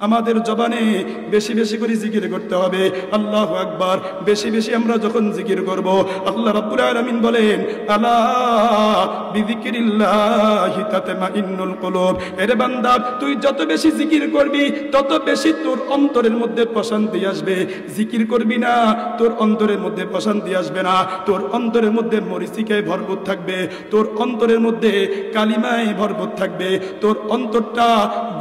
আমাদের জবানে বেশি বেশি করে জিকির করতে হবে আল্লাহু আকবার। বেশি বেশি আমরা যখন জিকির করব, আল্লাহ রাব্বুল আলামিন বলেন আলা বিযিকরিল্লাহি তাতমাইন্নুল কুলুব। এরে বান্দা, তুই যত বেশি জিকির করবি তত বেশি তোর অন্তরের মধ্যে প্রশান্তি আসবে। জিকির করবি না, তোর অন্তরের মধ্যে প্রশান্তি আসবে না। তোর অন্তরের মধ্যে মরিচিকায় ভরপুর থাকবে, তোর অন্তরের মধ্যে কালিমায় ভরপুর থাকবে। তোর অন্তরটা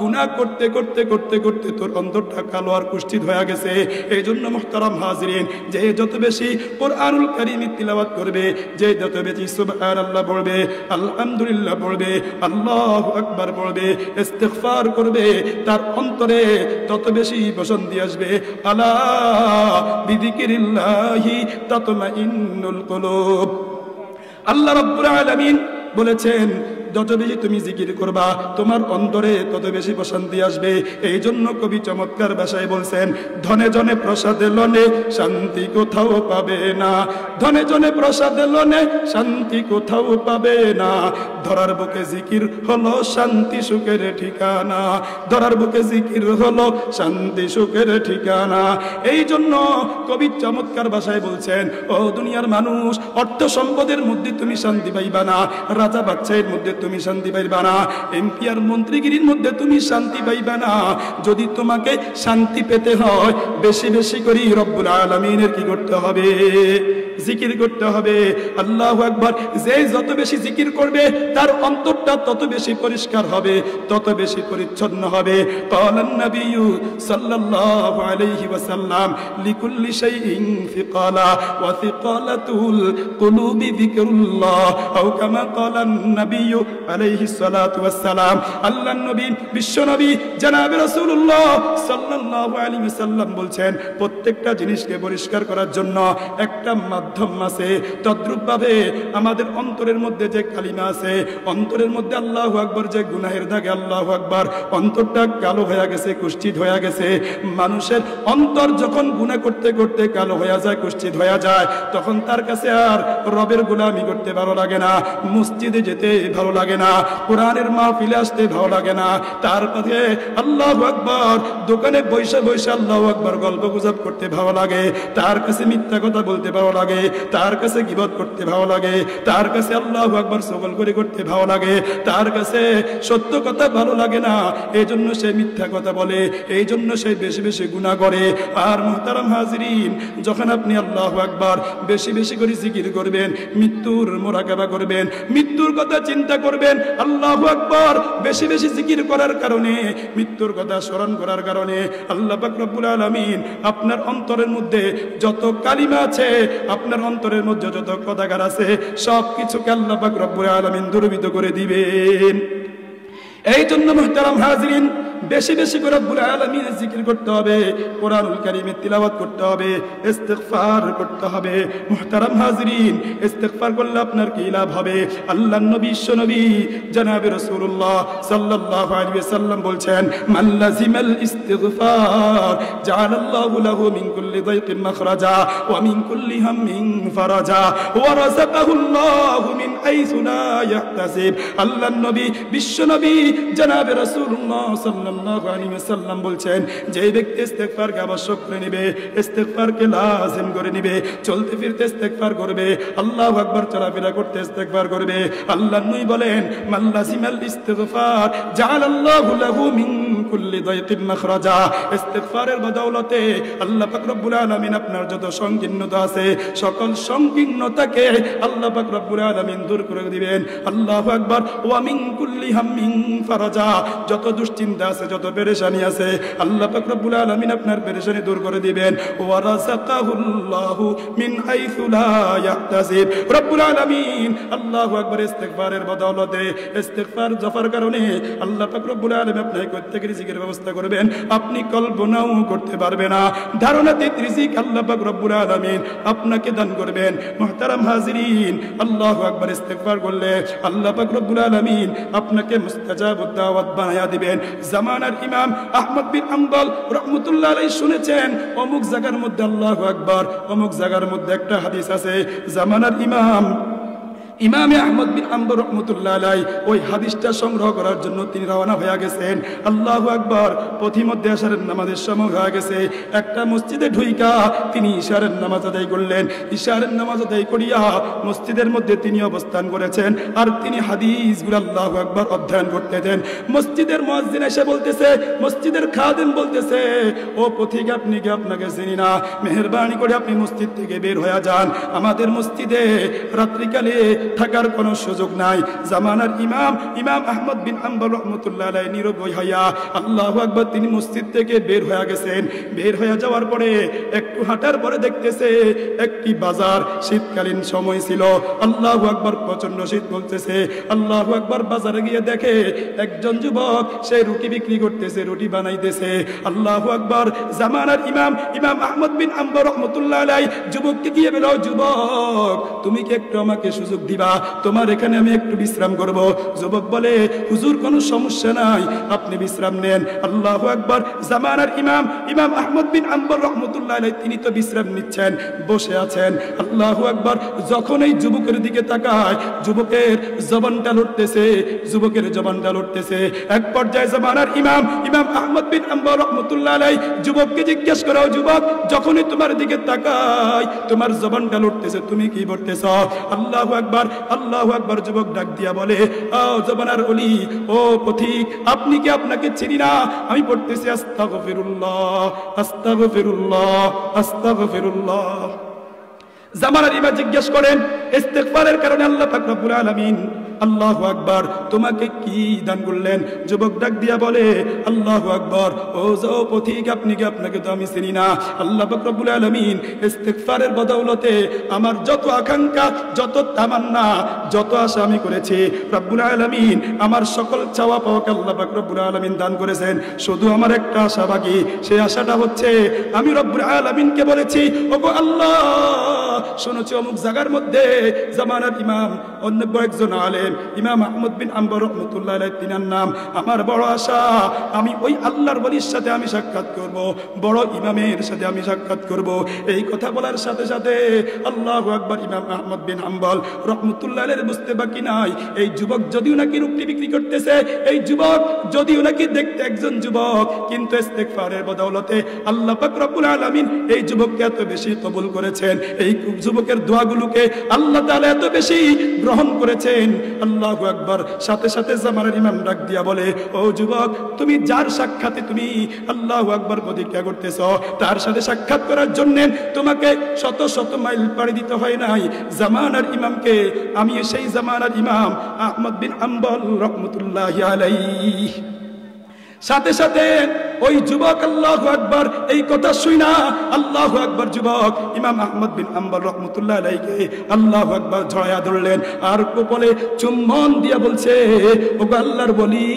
গুনাহ করতে করতে করতে করতে তোর অন্তরটা কালো আর কুষ্ঠিত হয়ে গেছে। এই জন্য মুহতারাম হাজিরিন, যে যত বেশি কোরআনুল কারীম তিলাওয়াত করবে, যে যত বেশি সুবহানাল্লাহ পড়বে, আলহামদুলিল্লাহ পড়বে, আল্লাহু আকবার পড়বে, ইস্তিগফার করবে, তার অন্তরে তত বেশি প্রশান্তি আসবে। আলা বিযিকরিল্লাহি তাতমাইন্নুল কুলুব। আল্লাহ রাব্বুল আলামিন বলেছেন যত বেশি তুমি জিকির করবা তোমার অন্তরে তত বেশি প্রশান্তি আসবে। এই জন্য কবি চমৎকার ভাষায় বলছেন, ধনে জনে প্রসাদে লনে শান্তি কোথাও পাবে না, ধনে জনে প্রসাদে লনে শান্তি কোথাও পাবে না। ধরার বুকে জিকির হলো শান্তি সুখের ঠিকানা, ধরার বুকে জিকির হলো শান্তি সুখের ঠিকানা। এই জন্য কবি চমৎকার ভাষায় বলছেন, ও দুনিয়ার মানুষ, অর্থ সম্পদের মধ্যে তুমি শান্তি পাইবা না, রাজা বাদশাহের মধ্যে তুমি শান্তি পাইবা না, এমপি আর মন্ত্রীগিরির মধ্যে তুমি শান্তি পাইবা না। যদি তোমাকে শান্তি পেতে হয় বেশি বেশি করে রব্বুল আলামিনের কি করতে হবে? জিকির করতে হবে। আল্লাহু আকবার। যে যত বেশি জিকির করবে তার অন্তরটা তত বেশি পরিষ্কার হবে, তত বেশি পরিচ্ছন্ন হবে। ক্বালান নবিয়্যু সাল্লাল্লাহু আলাইহি ওয়াসাল্লাম লিকুল্লি শাইইন ফিকালা ওয়া ফিকালাতুল কুলুবি যিকরুল্লাহ আও কামা ক্বালান নবিয়্যু আলাইহি সালাতু ওয়াসসালাম। আল্লাহর নবী, বিশ্ব নবী জনাবে রাসূলুল্লাহ সাল্লাল্লাহু আলাইহি ওয়াসাল্লাম বলছেন, প্রত্যেকটা জিনিসকে পরিষ্কার করার জন্য একটা মাধ্যম আছে। তদ্রূপভাবে আমাদের অন্তরের মধ্যে যে কালিমা আছে, অন্তরের মধ্যে আল্লাহু আকবার যে গুনাহের দাগে আল্লাহু আকবার, অন্তরটা কালো হয়ে গেছে, কুষ্ঠিত হয়ে গেছে। মানুষের অন্তর যখন গুনাহ করতে করতে কালো হয়ে যায়, কুষ্ঠিত হয়ে যায়, তখন তার কাছে আর রবের গোলামি করতে ভালো লাগে না, মসজিদে যেতে ভালো লাগে না, কোরআনের মাহফিলে আসতে ভালো লাগে না। তার পথে আল্লাহু আকবার, দোকানে বৈশা বৈশা আল্লাহু আকবার গল্প গুজব করতে ভালো লাগে, তার কাছে মিথ্যা কথা বলতে ভালো লাগে, তার কাছে গীবত করতে ভালো লাগে, তার কাছে আল্লাহু আকবার সগল করে করতে ভালো লাগে, তার কাছে সত্য কথা ভালো লাগে না। এই জন্য সে মিথ্যা কথা বলে, এই জন্য সে বেশি বেশি গুনাহ করে। আর মুহতারাম হাজিরিন, যখন আপনি আল্লাহু আকবার বেশি বেশি করে জিকির করবেন, মৃত্যুর মুরাকাবা করবেন, মৃত্যুর কথা চিন্তা করবেন, আল্লাহু আকবার বেশি বেশি জিকির করার কারণে, মৃত্যুর কথা স্মরণ করার কারণে আল্লাহ পাক রব্বুল আলামিন আপনার অন্তরের মধ্যে যত কালিমা আছে, আপনার অন্তরের মধ্যে যত কথাগার আছে, সব কিছুকে আল্লাহ পাক রব্বুল আলামিন দূরীভূত করে দিবেন। এই জন্য মুহতারাম হাজিরিন, বেশি বেশি করে রব্বুল আলামিনের জিকির করতে হবে, কোরআনুল কারীমের তিলাওয়াত করতে হবে, ইস্তিগফার করতে হবে। মুহতারাম হাজিরিন, ইস্তিগফার করলে আপনার কি লাভ হবে? আল্লাহর নবী, বিশ্ব নবী জনাবে রাসূলুল্লাহ সাল্লাল্লাহু আলাইহি ওয়াসাল্লাম বলছেন, মান লাযিমাল ইস্তিগফার জাআলাল্লাহু লাহু মিন কুল্লি দাইকিন মাখরাজা ওয়া মিন কুল্লি হাম্মিন ফারাজা ওয়া রাযাকাহুল্লাহু মিন হাইসু লা ইয়াহতাসিব। আল্লাহর নবী, বিশ্ব নবী জনাবে রাসূলুল্লাহ সাল্লাল্লাহু আলাইহি ওয়াসাল্লাম বলছেন, যে ব্যক্তি ইস্তিগফারকে আবশ্যক করে নেবে, ইস্তিগফারকে লাজিম করে নেবে, চলতে ফিরতে ইস্তিগফার করবে, আল্লাহু আকবার চলাফেরা করতে ইস্তিগফার করবে, আল্লাহর নবী বলেন, মান লাযিমাল ইস্তিগফার জাআলাল্লাহু লাহু মিন কুল্লি দাইকিন মাখরাজা। ইস্তিগফারের বদৌলতে আল্লাহ পাক রব্বুল আলামিন আপনার যত সংকীর্ণতা আছে, সকল সংকীর্ণতাকে আল্লাহ পাক রব্বুল আলামিন দূর করে দিবেন। আল্লাহু আকবার। ওয়া মিন কুল্লি হাম্মিন ফারাজা, যত দুশ্চিন্তা আছে, যত পেরেশানি আছে, আল্লাহ পাক রব্বুল আলামিন আপনার পেরেশানি দূর করে দিবেন। ওয়া রাযাকাহুল্লাহু মিন হাইসু লা ইয়াহতাসিব। রব্বুল আলামিন আল্লাহু আকবার ইস্তিগফারের বদৌলতে, ইস্তিগফার জফার কারণে আল্লাহ পাক রব্বুল আলামিন আপনাকে প্রত্যেক রিজিকের ব্যবস্থা করবেন, আপনি কল্পনাও করতে পারবেন না। ধারণাতীত রিজিক আল্লাহ পাক রব্বুল আলামিন আপনাকে দান করবেন। মুহতারাম হাজিরিন, আল্লাহু আকবার ইস্তিগফার করলে আল্লাহ পাক রব্বুল আলামিন আপনাকে মুস্তাজাবুদ দাওয়াত বানায়া দিবেন। জামানার ইমাম আহমদ বিন হাম্বল রাহমাতুল্লাহ আলাইহি শুনেছেন, অমুক জায়গার মধ্যে আল্লাহু আকবার, অমুক জায়গার মধ্যে একটা হাদিস আছে, জামানার ইমামে আহমদ বিন আম্বর রহমতুল্লাহ আলাইহি ওই হাদিসটা সংগ্রহ করার জন্য তিনি রওনা হয়ে গেছেন। আল্লাহু আকবার। পথিমধ্যে এশারের নামাজের সময় হয়ে গেছে। একটা মসজিদে ঢুইকা তিনি ইশারের নামাজ আদায় করলেন। ইশারের নামাজ আদায় করিয়া মসজিদের মধ্যে তিনি অবস্থান করেছেন আর তিনি হাদিসগুলো আল্লাহু আকবার অধ্যয়ন করতেছেন। মসজিদের মুয়াজ্জিন এসে বলতেছে, মসজিদের খাদেম বলতেছে, ও পথিক আপনি কি আপনাকে চিনি না, মেহেরবানি করে আপনি মসজিদ থেকে বের হয়ে যান, আমাদের মসজিদে রাত্রিকালে থাকার কোনো সুযোগ নাই। জামানার ইমাম আহমদ বিন হাম্বল রহমতুল্লাহ আলাইহি নিরবই হইয়া আল্লাহু আকবার তিনি মসজিদ থেকে বের হয়ে গেছেন। বের হয়ে যাওয়ার পরে একটু হাঁটার পরে দেখতেছে একটি বাজার, শীতকালীন সময় ছিল, আল্লাহু আকবার প্রচন্ড শীত বলতেছে। আল্লাহু আকবার বাজারে গিয়ে দেখে একজন যুবক সে রুটি বিক্রি করতেছে, রুটি বানাইতেছে। আল্লাহু আকবার। জামানার ইমাম আহমদ বিন হাম্বল রহমতুল্লাহ আলাইহি যুবককে গিয়ে বলল, যুবক তুমি কি একটু আমাকে সুযোগ দিবা, তোমার এখানে আমি একটু বিশ্রাম করব। যুবক বলে, হুজুর কোনো সমস্যা নাই, আপনি বিশ্রাম নেন। আল্লাহু আকবার। জামানার ইমাম আহমদ বিন হাম্বল রহমতুল্লাহ আলাইহি তিনি তো বিশ্রাম নিচ্ছেন, বসে আছেন। আল্লাহু আকবার। যখন এই যুবকের দিকে তাকায়, যুবকের জবানটা লড়তেছে। এক পর্যায়ে জামানার ইমাম আহমদ বিন হাম্বল রহমতুল্লাহ আলাইহি যুবককে জিজ্ঞেস করে, যুবক যখনই তোমার দিকে তাকায় তোমার জবানটা লড়তেছে, তুমি কি বলতেছ? আল্লাহু আকবার। যুবক ডাক দিয়া বলে, ও জবানার ওলি, ও পথিক, আপনি কি আপনাকে চিনি না? আমি পড়তেছি আস্তাগফিরুল্লাহ। জামানার ইমাম জিজ্ঞেস করেন, ইস্তিগফারের কারণে আল্লাহ পাক রব্বুল আলামিন আল্লাহু আকবার তোমাকে কি দান করলেন? যুবক ডাক দিয়া বলে, আল্লাহু আকবার, ও যাও পথিক, আপনি কি আপনাকে তো আমি চিনি না। আল্লাহ পাক রব্বুল আলামিন ইস্তিগফারের বদৌলতে আমার যত আকাঙ্ক্ষা, যত তামান্না, যত আশা আমি করেছি, রব্বুল আলামিন আমার সকল চাওয়া পাওয়াকে আল্লাহ পাক রব্বুল আলামিন দান করেছেন। শুধু আমার একটা আশা বাকি, সেই আশাটা হচ্ছে আমি রব্বুল আলামিনকে বলেছি, ওগো আল্লাহ, শুনেছি অমুক জায়গার মধ্যে জামানার ইমাম অন্য একজন আলেম ইমাম আহমদ বিন হাম্বল রহমতুল্লাহ আলাইহি তিনার নাম, আমার বড় আশা আমি ওই আল্লাহর ওলির সাথে আমি সাক্ষাৎ করব, বড় ইমামের সাথে আমি সাক্ষাৎ করব। এই কথা বলার সাথে সাথে আল্লাহু আকবার, ইমাম আহমদ বিন হাম্বল রহমতুল্লাহ আলাইহি বুঝতে বাকি নাই, এই যুবক যদিও নাকি রুটি বিক্রি করতেছে, এই যুবক যদিও নাকি দেখতে একজন যুবক, কিন্তু ইস্তিগফারের বদৌলতে আল্লাহ পাক রব্বুল আলামিন এই যুবককে এত বেশি কবুল করেছেন, এই যুবকের দোয়াগুলোকে আল্লাহ তাআলা এত বেশি গ্রহণ করেছেন। আল্লাহু আকবার। সাথে সাথে জামানার ইমাম ডাক দিয়া বলে, ও যুবক, তুমি যার সাক্ষাতে তুমি আল্লাহু আকবার প্রতিজ্ঞা করতেছ, তার সাথে সাক্ষাৎ করার জন্য তোমাকে শত শত মাইল পাড়ি দিতে হয় নাই। জামানার ইমামকে আমি সেই জামানার ইমাম আহমদ বিন হাম্বল রহমতুল্লাহি আলাইহি। সাথে সাথে ওই যুবক আল্লাহু আকবার এই কথা শুনা আল্লাহু আকবার যুবক ইমাম আহমদ বিন হাম্বল রহমতুল্লাহ আলাইহি আল্লাহু আকবার জড়ায়া ধরলেন আর কপালে চুম্বন দিয়া বলছে, ওগো আল্লাহর বলি,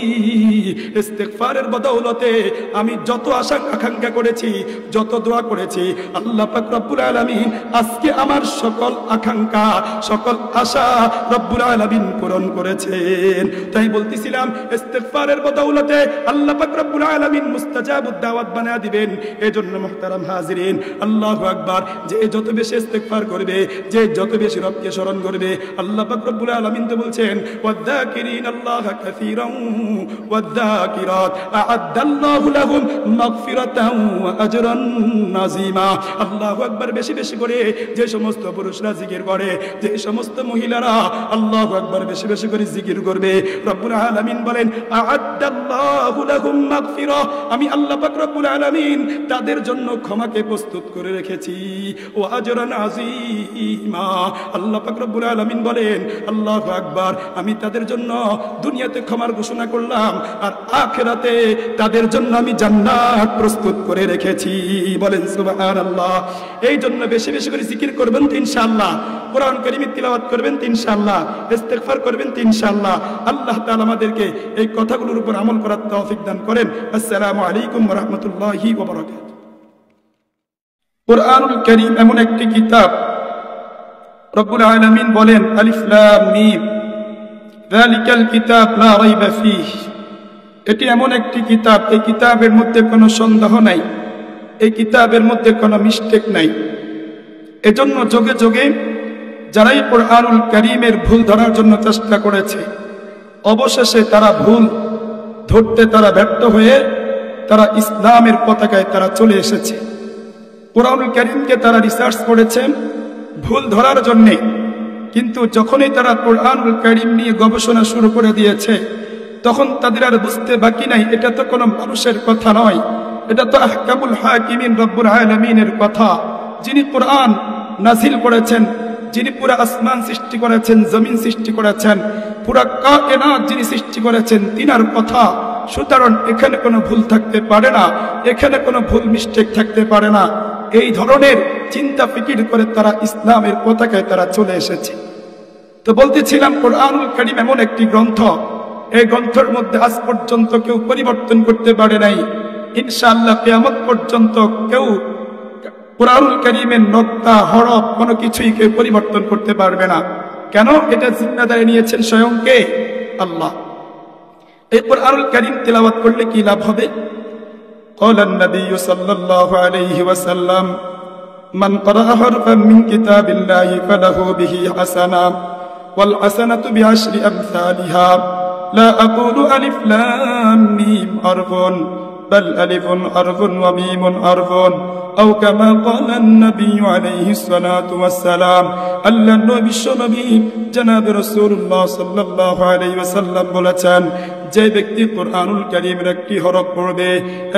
ইস্তিগফারের বদৌলতে আমি যত আশা আকাঙ্ক্ষা করেছি, যত দোয়া করেছি, আল্লাহ পাক রব্বুল আলামিন আজকে আমার সকল আকাঙ্ক্ষা, সকল আশা রব্বুল আলামিন পূরণ করেছেন। তাই বলতেছিলাম, ইস্তিগফারের বদৌলতে আল্লাহ পাক রব্বুল আলামিন মুস্তাজাবুদ দাওয়াত বানায়া দিবেন। এজন্য মুহতারাম হাজিরিন, আল্লাহু আকবার, যে যত বেশি ইস্তিগফার করবে, যে যত বেশি রবকে স্মরণ করবে, আল্লাহ পাক রব্বুল আলামিন তো বলছেন, ওয়াযাকিরিন আল্লাহ কাসীরান ওয়াযাকিরাত আ'আদাল্লাহু লাহুম মাগফিরাতান ওয়া আজরান নাযীমা। আল্লাহু আকবার বেশি বেশি করে যে সমস্ত পুরুষরা জিকির করে, যে সমস্ত মহিলারা আল্লাহু আকবার বেশি বেশি করে জিকির করবে, রব্বুল আলামিন বলেন, আ'আদাল্লাহু লাহুম মাগফিরা, আমি আল্লাহ পাক রব্বুল আলামিন তাদের জন্য ক্ষমাকে প্রস্তুত করে রেখেছি, ও আজরান আযীমা। আল্লাহ পাক রব্বুল আলামিন বলেন, আল্লাহু আকবার, আমি তাদের জন্য দুনিয়াতে ক্ষমার ঘোষণা করলাম আর আখিরাতে তাদের জন্য আমি জান্নাত প্রস্তুত করে রেখেছি। বলেন সুবহানাল্লাহ। এই জন্য বেশি বেশি করে জিকির করবেন তো ইনশাআল্লাহ, কোরআন কারীমের তিলাওয়াত করবেন তো ইনশাআল্লাহ, ইস্তিগফার করবেন তো ইনশাআল্লাহ। আল্লাহ তাআলা আমাদেরকে এই কথাগুলোর উপর আমল করার তৌফিক দান করেন। আসসালামু আলাইকুম ওয়া রাহমাতুল্লাহি ওয়া বারাকাতুহু। কুরআনুল কারীম এমন একটি কিতাব, রব্বুল আলামিন বলেন, আলিফ লাম মিম যালিকাল কিতাব লা রাইবা ফীহি। এটি এমন একটি কিতাব, এই কিতাবের মধ্যে কোনো সন্দেহ নাই, এই কিতাবের মধ্যে কোনো মিস্টেক নাই। এজন্য যোগে যোগে যারাই কোরআনুল কারীমের ভুল ধরার জন্য চেষ্টা করেছে, অবশেষে তারা ভুল ধরতে তারা ব্যর্থ হয়ে তারা ইসলামের পতাকায় তারা চলে এসেছে। কোরআনুল কারীমকে তারা রিসার্চ করেছেন ভুল ধরার জন্যে, কিন্তু যখনই তারা কোরআনুল কারীম নিয়ে গবেষণা শুরু করে দিয়েছে, তখন তাদের আর বুঝতে বাকি নাই এটা তো কোনো মানুষের কথা নয়, এটা তো আহকামুল হাকিমিন রব্বুল আলামিনের কথা। যিনি কোরআন নাজিল করেছেন, যিনি পুরা আসমান সৃষ্টি করেছেন, জমিন সৃষ্টি করেছেন, পুরা কায়নাত যিনি সৃষ্টি করেছেন, তিনার কথা। সুতরাং এখানে কোনো ভুল থাকতে পারে না, এখানে কোনো ভুল মিস্টেক থাকতে পারে না। এই ধরনের চিন্তা ফিকির করে তারা ইসলামের পতাকায় তারা চলে এসেছে। তো বলতেছিলাম কোরআনুল কারীম এমন একটি গ্রন্থ, এই গ্রন্থের মধ্যে আজ পর্যন্ত কেউ পরিবর্তন করতে পারে নাই। ইনশাআল্লাহ কিয়ামত পর্যন্ত কেউ কোরআনুল কারীমের নক্তা হরফ কোনো কিছুই কেউ পরিবর্তন করতে পারবে না। কেন? এটা জিম্মাদারি নিয়েছেন স্বয়ং কে? আল্লাহ। এই কোরআনুল কারীম তেলাওয়াত করলে কি লাভ হবে? قال النبي صلى الله عليه وسلم من قرأ حرفا من كتاب الله فله به حسنة والحسنة بعشر أمثالها لا أقول ألف لام ميم حرف بل ألف حرف وميم حرف أو كما قال النبي عليه الصلاة والسلام আল্লাহ নবী জনাব রাসূলুল্লাহ সাল্লাল্লাহু আলাইহি ওয়াসাল্লাম বলেছেন, যে ব্যক্তি কোরআনুল কারীমের একটি হরফ পড়বে,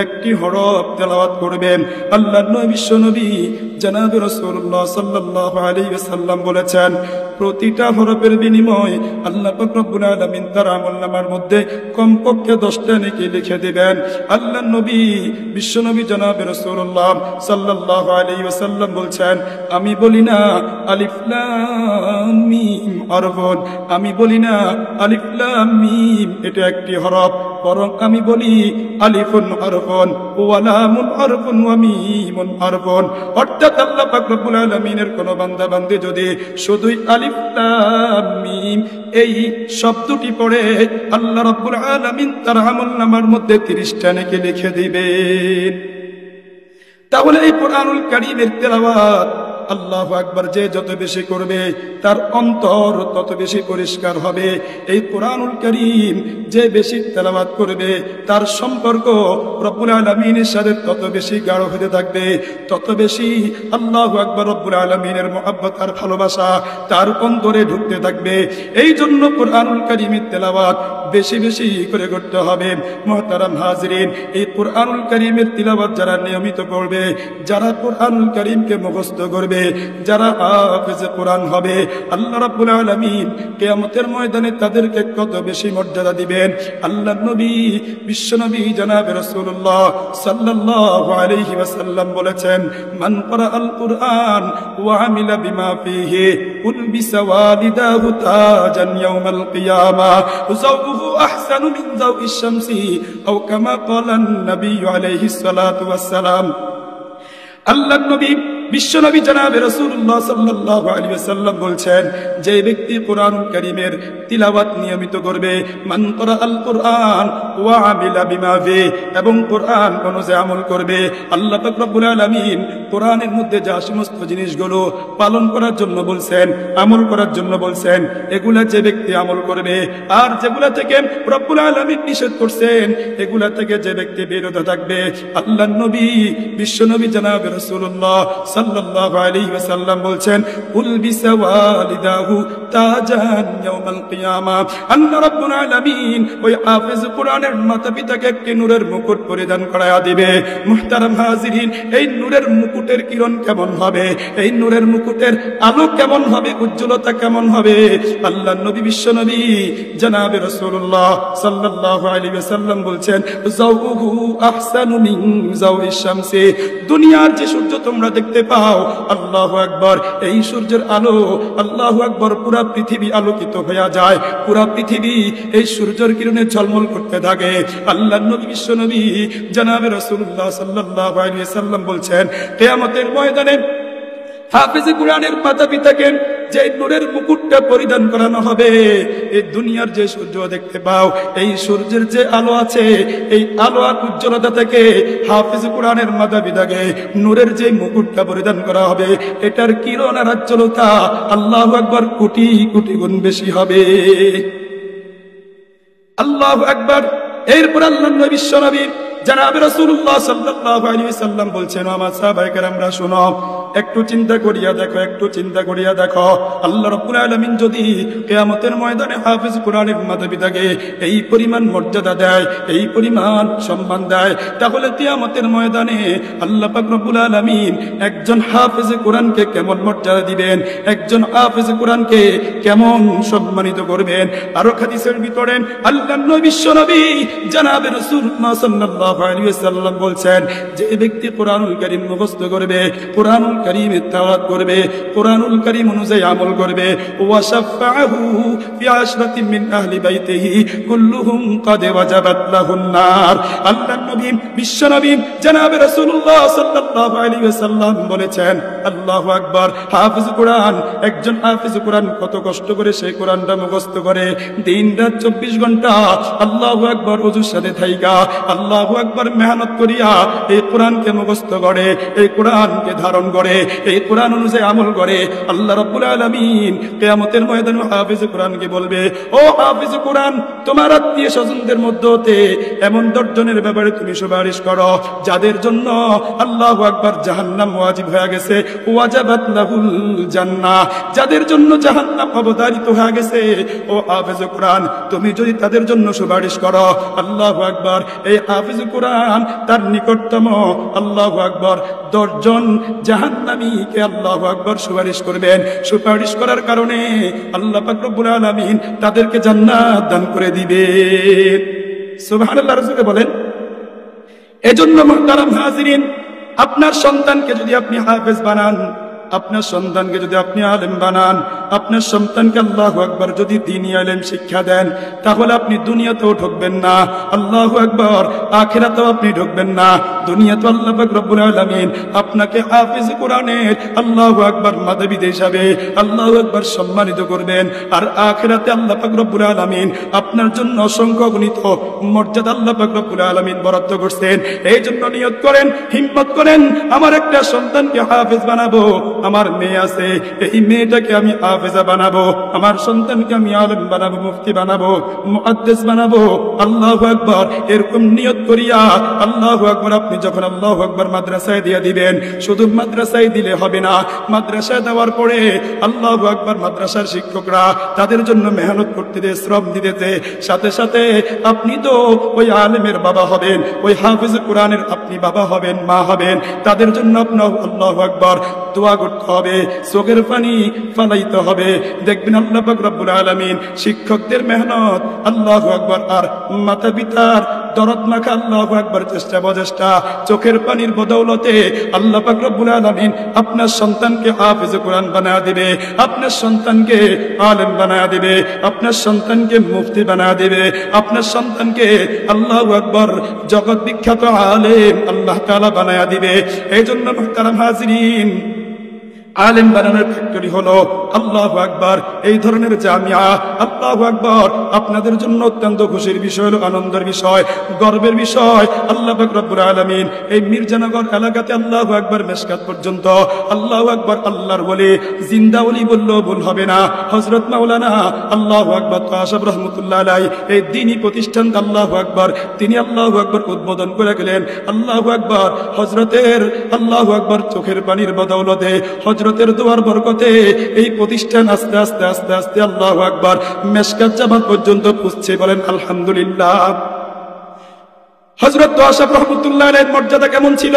একটি হরফ তেলাওয়াত করবেন, আল্লাহ নবী জনাব রাসূলুল্লাহ সাল্লাল্লাহু আলাইহি ওয়াসাল্লাম বলেছেন, প্রতিটা হরফের বিনিময়ে আল্লাহ পাক রব্বুল আলামিন তার আমলনামার মধ্যে কমপক্ষে 10টা নেকি লিখে দিবেন। আল্লাহ নবী বিশ্বনবী জনাব রাসূলুল্লাহ সাল্লাল্লাহু আলাইহি ওয়াসাল্লাম বলছেন, আমি বলি না আলিফ লাম মিম হরফ, আমি বলি না আলিফ লাম মিম এটা একটি হরফ, বরং আমি বলি আলিফুন হরফুন ওয়া লামুন হরফুন ওয়া মিমুন হরফুন। অর্থাৎ আল্লাহ পাক রব্বুল আলামিনের কোন বান্দা বান্দী যদি শুধুই আলিফ লাম মিম এই শব্দটি পড়ে, আল্লাহ রাব্বুল আলামিন তার আমলনামার মধ্যে 30টা নেকি লিখে দিবেন। তাহলে এই কোরআনুল কারীমের তেলাওয়াত আল্লাহু আকবার যে যত বেশি করবে তার অন্তর তত বেশি পরিষ্কার হবে। এই কোরআনুল কারীম যে বেশি তেলাওয়াত করবে তার সম্পর্ক রব্বুল আলামিনের সাথে তত বেশি গাঢ় হতে থাকবে, তত বেশি আল্লাহু আকবার রব্বুল আলামিনের মহব্বত আর ভালোবাসা তার অন্তরে ঢুকতে থাকবে। এই জন্য কোরআনুল কারীমের তেলাওয়াত বেশি বেশি করে করতে হবে। মুহতারাম হাজিরিন, এই কোরআনুল কারীমের তিলাওয়াত যারা নিয়মিত করবে, যারা কোরআনুল কারীমকে মুখস্থ করবে, যারা হাফেজে কোরআন হবে, আল্লাহ রাব্বুল আলামিন কিয়ামতের ময়দানে তাদেরকে কত বেশি মর্যাদা দিবেন। আল্লাহ নবী বিশ্বনবী জনাব রাসূলুল্লাহ সাল্লাল্লাহু আলাইহি ওয়াসাল্লাম বলেছেন, মান ক্বারাআল কুরআন ওয়া আমিলা বিমা ফীহি উলবিসা ওয়ালিদাহু তাজান ইয়াউমাল কিয়ামাহ যাওকুহু আহসানু মিন যাওইশ শামসি আও কামা ক্বালা an-নবী আলাইহিস সালাতু ওয়াস সালাম। আল্লাহ নবী বিশ্বনবী জনাবে রাসূলুল্লাহ সাল্লাল্লাহু আলাইহি ওয়াসাল্লাম বলছেন, যে ব্যক্তি কোরআনুল কারীমের তিলাওয়াত নিয়মিত করবে, মান ক্বারাআল কুরআন ওয়া আমিলা বিমা ফি, এবং কোরআন অনুযায়ী আমল করবে, আল্লাহ পাক রব্বুল আলামিন কোরআনের মধ্যে যা সমস্ত জিনিসগুলো পালন করার জন্য বলছেন, আমল করার জন্য বলছেন, এগুলা যে ব্যক্তি আমল করবে, আর যেগুলা থেকে রব্বুল আলামিন নিষেধ করছেন এগুলা থেকে যে ব্যক্তি বিরত থাকবে, আল্লাহর নবী বিশ্বনবী জনাবে রাসূলুল্লাহ সাল্লাল্লাহু আলাইহি ওয়াসাল্লাম বলছেন, উলবিসা ওয়ালিদাহু তাজান ইয়াউমাল কিয়ামা, আল্লাহ রাব্বুল আলামিন ওই হাফেজ কোরআনের মাতা-পিতাকে একটি নূরের মুকুট পরিধান করায়া দিবে। মুহতারাম হাজিরিন, এই নূরের মুকুটের কিরণ কেমন হবে, এই নূরের মুকুটের আলো কেমন হবে, উজ্জ্বলতা কেমন হবে, আল্লাহর নবী বিশ্বনবী জনাবে রাসূলুল্লাহ সাল্লাল্লাহু আলাইহি ওয়াসাল্লাম বলছেন, যাওকুহু আহসানু মিন যাওইশ শামসি, দুনিয়ার যে সূর্য তোমরা দেখতে পাও, আল্লাহু আকবার, এই সূর্যের আলো, আল্লাহু আকবার, পুরা পৃথিবী আলোকিত হয়ে যায়, পুরা পৃথিবী এই সূর্যের কিরণে ঝলমল করতে থাকে। আল্লাহর নবী বিশ্বনবী জনাবে রাসূলুল্লাহ সাল্লাল্লাহু আলাইহি ওয়াসাল্লাম বলছেন, কিয়ামতের ময়দানে হাফেজে কোরআনের মাতা-পিতাকে যে নূরের মুকুটটা পরিধান করানো হবে, এই দুনিয়ার যে সূর্য দেখতে পাও, এই সূর্যের যে আলো আছে, এই আলো আর উজ্জ্বলতা থেকে হাফেজ কোরআনের মাথাপিতাকে নূরের যে মুকুটটা পরিধান করা হবে, এটার কিরণ আর উজ্জ্বলতা আল্লাহু আকবার কোটি কোটি গুণ বেশি হবে। আল্লাহু আকবার। এরপর আল্লাহর নবী বিশ্ব নবী জনাবে রাসূলুল্লাহ সাল্লাল্লাহু আলাইহি ওয়াসাল্লাম বলছেন, আমার সাহাবায়ে কেরামরা শুনো, একটু চিন্তা করিয়া দেখো, একটু চিন্তা করিয়া দেখো, আল্লাহ রাব্বুল আলামিন যদি কিয়ামতের ময়দানে হাফেজ কোরআনের মাতা-পিতাকে এই পরিমাণ মর্যাদা দেয়, এই পরিমাণ সম্মান দেয়, তাহলে কিয়ামতের ময়দানে আল্লাহ পাক রব্বুল আলামিন একজন হাফেজ কোরআনকে কেমন মর্যাদা দিবেন, একজন হাফেজ কোরআনকে কেমন সম্মানিত করবেন। আরো হাদিসের ভিতরে আল্লাহর নবী বিশ্ব নবী জনাবে রাসূলুল্লাহ সাল্লাল্লাহু আলাইহি ওয়াসাল্লাম বলছেন, যে ব্যক্তি কোরআনুল কারীম মুখস্থ করবে, কোরআনুল কারীমের তেলাওয়াত করবে, কোরআনুল কারীম অনুযায়ী আমল করবে, ওয়া শাফাআহু ফি আশরাতিন মিন আহলি বাইতিহি কুল্লুহুম ক্বাদ ওয়াজাবাত লাহুন নার। আল্লাহর নবী বিশ্ব নবী জনাবে রাসূলুল্লাহ সাল্লাল্লাহু আলাইহি ওয়াসাল্লাম বলেছেন, আল্লাহু আকবার। হাফেজ কোরআন, একজন হাফেজ কোরআন কত কষ্ট করে সেই কোরআনটা মুখস্থ করে, দিন-রাত 24 ঘন্টা আল্লাহু আকবার ওযুর সাথে থাইকা আল্লাহু আকবার মেহনত করিয়া এই কোরআনকে মুখস্থ করে, এই কোরআনকে ধারণ করে, এই কোরআন অনুযায়ী আমল করে। আল্লাহ রাব্বুল আলামিন কিয়ামতের ময়দানে হাফেজ কোরআনকে বলবে, ও হাফেজ কোরআন, তোমার আত্মীয় স্বজনদের মধ্যে হতে এমন 10 জনের ব্যাপারে তুমি সুপারিশ করো যাদের জন্য আল্লাহু আকবার জাহান্নাম ওয়াজিব হয়ে গেছে, ওয়াজাবাত লাহুল জান্নাহ, যাদের জন্য জাহান্নাম অবধারিত হয়ে গেছে, ও হাফেজ কোরআন, তুমি যদি তাদের জন্য সুপারিশ করো, আল্লাহু আকবার, এই হাফেজ কোরআন তার নিকটতম আল্লাহু আকবার 10 জন জাহান্নামীকে আল্লাহু আকবার সুপারিশ করবেন। সুপারিশ করার কারণে আল্লাহ পাক রব্বুল আলামিন তাদেরকে জান্নাত দান করে দিবেন। সুবহানাল্লাহ। রাসূল বলেন, এজন্য মুহতারাম হাজিরিন, আপনার সন্তানকে যদি আপনি হাফেজ বানান, আপনার সন্তানকে যদি আপনি আলেম বানান, আপনার সন্তানকে আল্লাহু আকবার যদি দ্বীনি ইলম শিক্ষা দেন, তাহলে আপনি দুনিয়াতেও ঢুকবেন না, আল্লাহু আকবার, আখিরাতেও আপনি ঢুকবেন না। দুনিয়াতে আল্লাহ পাক রব্বুল আলামিন আপনাকে হাফেজ কোরআনের আল্লাহু আকবার মাদাবিদ হিসাবে আল্লাহু আকবার সম্মানিত করবেন, আর আখিরাতে আল্লাহ পাক রব্বুল আলামিন আপনার জন্য অসংখ্য গণিত মর্যাদা আল্লাহ পাক রব্বুল আলামিন বরাদ্দ করছেন। এই জন্য নিয়ত করেন, হিম্মত করেন, আমার একটা সন্তানকে হাফেজ বানাবো, আমার মেয়ে আছে, এই মেয়েটাকে আমি হাফেজা বানাবো, আমার সন্তানকে আমি আলেম বানাবো, মুফতি বানাবো, মুহাদ্দিস বানাবো। আল্লাহু আকবার। এরকম নিয়ত করিয়া আল্লাহু আকবার আপনি যখন আল্লাহু আকবার মাদ্রাসায় দিয়ে দিবেন, শুধু মাদ্রাসায় দিলে হবে না, মাদ্রাসায় দেওয়ার পরে আল্লাহু আকবার মাদ্রাসার শিক্ষকরা তাদের জন্য মেহনত করতে, শ্রম দিতে, সাথে সাথে আপনি তো ওই আলেমের বাবা হবেন, ওই হাফেজ কোরআনের আপনি বাবা হবেন, মা হবেন, তাদের জন্য আপনার আল্লাহু আকবার দোয়া করতে হবে, চোখের পানি ফালাইতে হবে। দেখবেন আল্লাহ পাক রব্বুল আলামিন শিক্ষকদের মেহনত, আল্লাহু আকবার, আর মাতা পিতার দরদ মাখা আল্লাহু আকবার চেষ্টা প্রচেষ্টা, চোখের পানির বদৌলতে আল্লাহ পাক রব্বুল আলামিন আপনার সন্তানকে হাফেজ কোরআন বানায়া দিবে, আপনার সন্তানকে আলেম বানায়া দিবে, আপনার সন্তানকে মুফতি বানায়া দিবে, আপনার সন্তানকে আল্লাহু আকবার জগৎ বিখ্যাত আলেম আল্লাহ তাআলা বানায়া দিবে। এই জন্য মুহতারাম হাজিরিন, আলেম বানানোর ফ্যাক্টরি হলো আল্লাহু আকবার এই ধরনের জামিয়া। আল্লাহু আকবার। আপনাদের জন্য অত্যন্ত খুশির বিষয় হলো, আনন্দের বিষয়, গর্বের বিষয়, আল্লাহ পাক রব্বুল আলামিন এই মির্জানগর এলাকাতে আল্লাহু আকবার মেশকাত পর্যন্ত আল্লাহু আকবার আল্লাহর ওলি, জিন্দা ওলি বললেও ভুল হবে না, হযরত মাওলানা আল্লাহু আকবার তাশাব রহমাতুল্লাহ আলাইহি এই দ্বীনি প্রতিষ্ঠান আল্লাহু আকবার তিনি আল্লাহু আকবার উদ্বোধন করে গেলেন। আল্লাহু আকবার। হযরতের আল্লাহু আকবার চোখের পানির বদৌলতে, হযরতের দোয়ার বরকতে এই প্রতিষ্ঠান আস্তে আস্তে আস্তে আস্তে আল্লাহু আকবার মেশকাত জামাত পর্যন্ত পৌঁছে। বলেন আলহামদুলিল্লাহ। হযরত তাশাব রহমাতুল্লাহ আলাইহির মর্যাদা কেমন ছিল?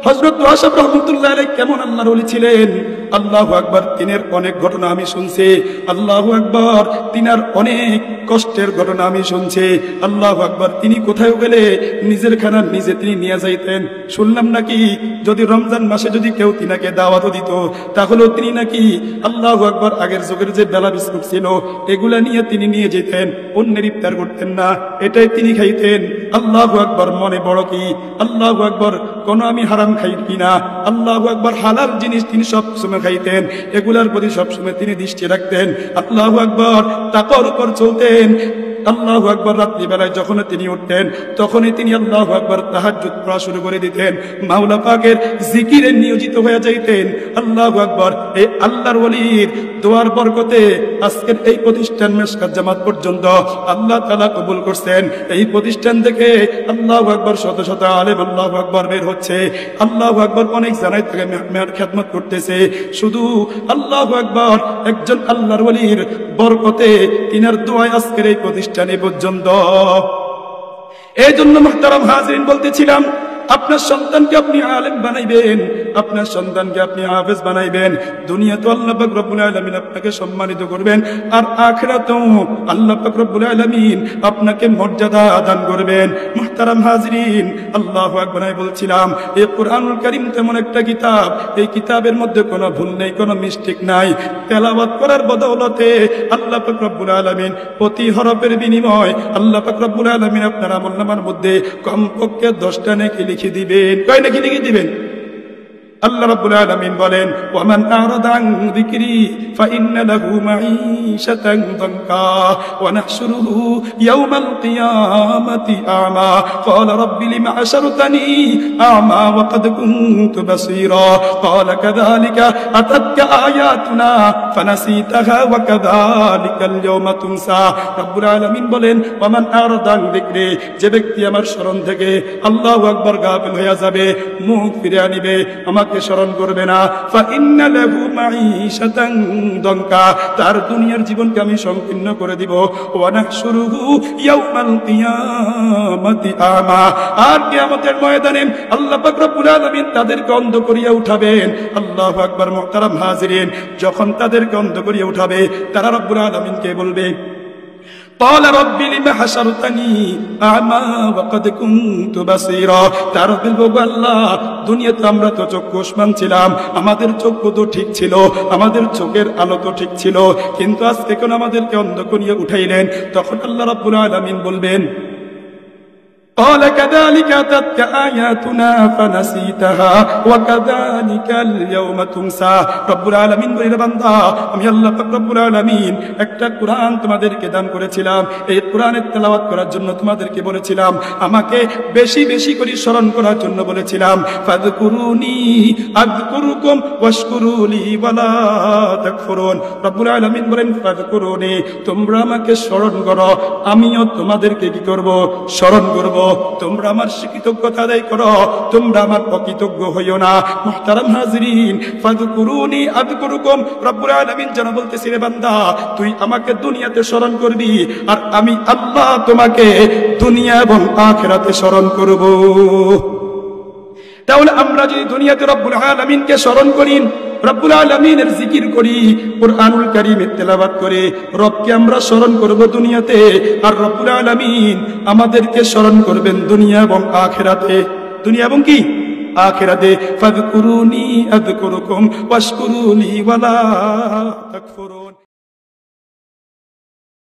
হযরত তাশাব রহমাতুল্লাহ আলাইহি কেমন আল্লাহর ওলি ছিলেন? আল্লাহু আকবার। তিনের অনেক ঘটনা আমি শুনছি। আল্লাহু আকবার। তিনার অনেক কষ্টের ঘটনা আমি শুনছি। আল্লাহু আকবার। তিনি কোথায় গেলে নিজের খানা নিজে তিনি নিয়ে যাইতেন। শুনলাম নাকি যদি রমজান মাসে যদি কেউ তিনাকে দাওয়াত দিত, তাহলেও তিনি নাকি আল্লাহু আকবার আগের যুগের যে বেলা বিস্কুট ছিল এগুলা নিয়ে তিনি নিয়ে যেতেন, অন্যের ইফতার করতেন না, এটাই তিনি খাইতেন। আল্লাহু আকবার মনে বড় কি, আল্লাহু আকবার কোন আমি হারাম খাই কিনা, আল্লাহু আকবার হালাল জিনিস তিনি সব সময় খাইতেন, এগুলার প্রতি সবসময় তিনি দৃষ্টি রাখতেন। আল্লাহু আকবার তাকওয়ার উপর চলতেন। আল্লাহু আকবার রাত্রিবেলায় যখন তিনি উঠতেন তখনই তিনি আল্লাহু আকবার তাহাজ্জুদ পড়া শুরু করে দিতেন, মাওলা পাকের জিকিরে নিয়োজিত হয়ে যাইতেন। আল্লাহু আকবার এই আল্লাহর ওলির দোয়ার বরকতে আজকের এই প্রতিষ্ঠান মেশকাত জামাত পর্যন্ত আল্লাহ তাআলা কবুল করছেন। এই প্রতিষ্ঠান থেকে আল্লাহু আকবার শত শত আলেম আল্লাহু আকবার বের হচ্ছে, আল্লাহু আকবার অনেক জানাই থেকে মেহমান খেদমত করতেছে। শুধু আল্লাহু আকবার একজন আল্লাহর ওলির বরকতে তিনার দোয়ায় আজকের এই প্রতিষ্ঠানে পর্যন্ত। এই জন্য মুহতারাম হাজিরিন বলতেছিলাম, আপনার সন্তানকে আপনি আলেম বানাইবেন, আপনার সন্তানকে আপনি হাফেজ বানাইবেন। দুনিয়া তো আল্লাহ পাক রব্বুল আলামিন আপনাকে সম্মানিত করবেন, আর আখিরাতেও আল্লাহ পাক রব্বুল আলামিন আপনাকে মর্যাদা দান করবেন। মুহতারাম হাজিরিন, আল্লাহু আকবার। আমি বলছিলাম এই কুরআনুল কারীম তেমন একটা কিতাব, এই কিতাবের মধ্যে কোনো ভুল নেই, কোনো মিস্টেক নাই। তেলাওয়াত করার বদৌলতে আল্লাহ পাক রব্বুল আলামিন প্রতি হরফের বিনিময় আল্লাহ পাক রব্বুল আলামিন আপনার আমলনামার মধ্যে কমপক্ষে 10টা নেকি লিখে দিবেন। কয় নেকি লিখে দিবেন? আল্লাহ রাব্বুল আলামিন বলেন, ওয়ামান আরাদা আন যিকরি ফাইন্না লাহু মাঈশাতান দানকা ওয়া নাহশুরুহু ইয়াওমাল কিয়ামাতি আ'মা ক্বালা রাব্বি লিমা হাশারতানি আ'মা ওয়া ক্বাদ কুনতু বাসীরা ক্বালা কাযালিকা আতাতকা আয়াতুনা ফানাসিতাহা ওয়া কাযালিকাল ইয়াওমা তুনসা। রাব্বুল আলামিন বলেন, ওয়ামান আরাদা আন যিকরি, যে ব্যক্তি আমার স্মরণ থেকে আল্লাহু আকবার গাফিল হয়ে যাবে, মুখ ফিরে আনিবে, আমাকে স্মরণ করবে না, ফাইন্না লাহু মাঈশাতান দানকা, তার দুনিয়ার জীবনকে আমি সংকীর্ণ করে দিব। ওয়া নাহশুরুহু ইয়াওমাল কিয়ামাতি আ'মা, আর কিয়ামতের ময়দানে আল্লাহ পাক রব্বুল আলামিন তাদেরকে অন্ধ করিয়া উঠাবেন। আল্লাহু আকবার। মুহতারাম হাজিরিন, যখন তাদেরকে অন্ধ করিয়া উঠাবে তারা রব্বুল আলামিনকে বলবে, قال رب لما حشرتني أعمى وقد كنت بصيرا। তার বলবো, আল্লাহ দুনিয়াতে আমরা তো চক্ষুষ্মান ছিলাম, আমাদের চক্ষু তো ঠিক ছিল, আমাদের চোখের আলো তো ঠিক ছিল, কিন্তু আজকে কোন আমাদেরকে অন্ধ করিয়া উঠাইলেন। তখন আল্লাহ রাব্বুল আলামিন বলবেন, قال كذلك أتتك آياتنا فنسيتها وكذلك اليوم تنسى। রব্বুল আলামিন বলেন, বান্দা আমি আল্লাহ পাক রব্বুল আলামিন একটা কুরআন তোমাদেরকে দান করেছিলাম, এই কুরআনের তেলাওয়াত করার জন্য তোমাদেরকে বলেছিলাম, আমাকে বেশি বেশি করে স্মরণ করার জন্য বলেছিলাম। ফাযকুরুনি আযকুরুকুম ওয়াশকুরুলি ওয়ালা তাকফুরুন। রব্বুল আলামিন বলেন, ফাযকুরুনি, তোমরা আমাকে স্মরণ করো, আমিও তোমাদেরকে কি করব? স্মরণ করব। তোমরা আমার কৃতজ্ঞতা আদায় করো, তোমরা আমার অকৃতজ্ঞ হইও না। মুহতারাম হাজিরিন, ফাযকুরুনি আযকুরুকুম, রব্বুল আলামিন যেন বলতেছে, রে বান্দা তুই আমাকে দুনিয়াতে স্মরণ করবি, আর আমি আল্লাহ তোমাকে দুনিয়া এবং আখিরাতে স্মরণ করব। তাহলে আমরা যদি দুনিয়াতে রব্বুল আলামিনকে স্মরণ করি, রব্বুল আলামিনের জিকির করি, কুরআনুল কারীমের তেলাওয়াত করে রবকে আমরা স্মরণ করব দুনিয়াতে, আর রব্বুল আলামিন আমাদেরকে স্মরণ করবেন দুনিয়া এবং আখিরাতে। দুনিয়া এবং কি? আখিরাতে। ফাযকুরুনি আযকুরুকুম ওয়াশকুরুলি ওয়ালা তাকফুরুন।